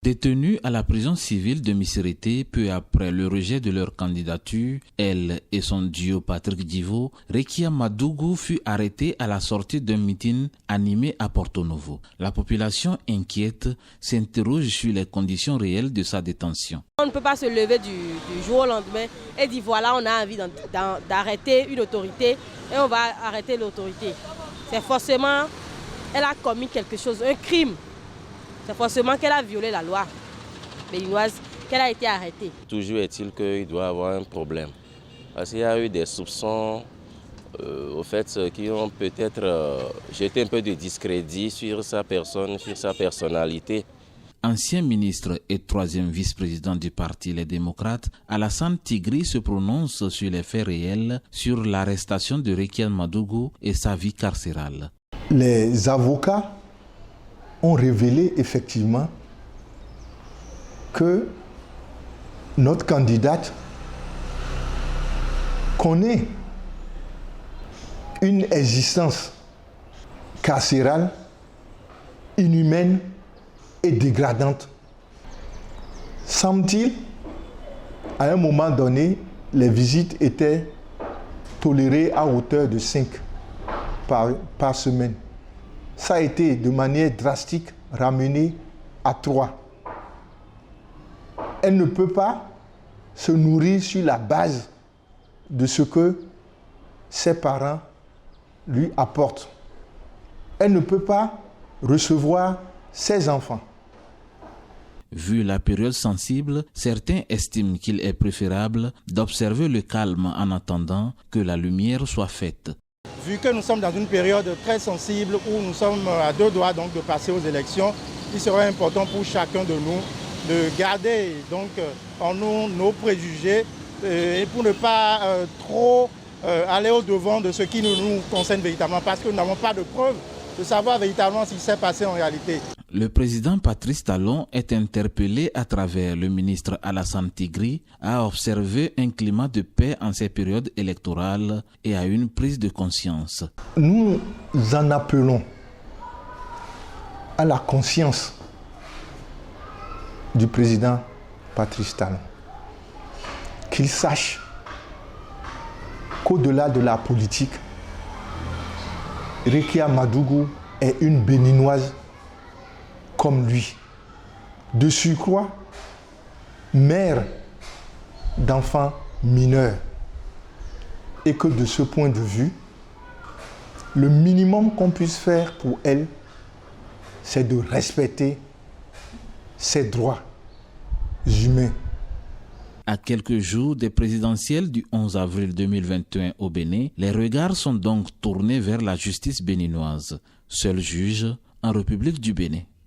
Détenus à la prison civile de Missirité peu après le rejet de leur candidature, elle et son duo Patrick Divo, Rekia Madougou fut arrêtée à la sortie d'un meeting animé à Porto Novo. La population inquiète s'interroge sur les conditions réelles de sa détention. On ne peut pas se lever du jour au lendemain et dire voilà, on a envie d'arrêter une autorité et on va arrêter l'autorité. C'est forcément, elle a commis quelque chose, un crime. C'est forcément qu'elle a violé la loi béninoise, qu'elle a été arrêtée. Toujours est-il qu'il doit y avoir un problème. Parce qu'il y a eu des soupçons au fait qui ont peut-être jeté un peu de discrédit sur sa personne, sur sa personnalité. Ancien ministre et troisième vice-président du parti Les Démocrates, Alassane Tigri se prononce sur les faits réels sur l'arrestation de Rekia Madougou et sa vie carcérale. Les avocats ont révélé effectivement que notre candidate connaît une existence carcérale inhumaine et dégradante. Semble-t-il, à un moment donné, les visites étaient tolérées à hauteur de 5 par semaine. Ça a été de manière drastique ramené à 3. Elle ne peut pas se nourrir sur la base de ce que ses parents lui apportent. Elle ne peut pas recevoir ses enfants. Vu la période sensible, certains estiment qu'il est préférable d'observer le calme en attendant que la lumière soit faite. Vu que nous sommes dans une période très sensible où nous sommes à 2 doigts donc de passer aux élections, il serait important pour chacun de nous de garder donc en nous nos préjugés et pour ne pas trop aller au-devant de ce qui nous concerne véritablement parce que nous n'avons pas de preuves de savoir véritablement ce qui s'est passé en réalité. Le président Patrice Talon est interpellé à travers le ministre Alassane Tigri à observer un climat de paix en ces périodes électorales et à une prise de conscience. Nous en appelons à la conscience du président Patrice Talon, qu'il sache qu'au-delà de la politique, Rekia Madougou est une béninoise comme lui. De surcroît, mère d'enfants mineurs. Et que de ce point de vue, le minimum qu'on puisse faire pour elle, c'est de respecter ses droits humains. À quelques jours des présidentielles du 11 avril 2021 au Bénin, les regards sont donc tournés vers la justice béninoise, seul juge en République du Bénin.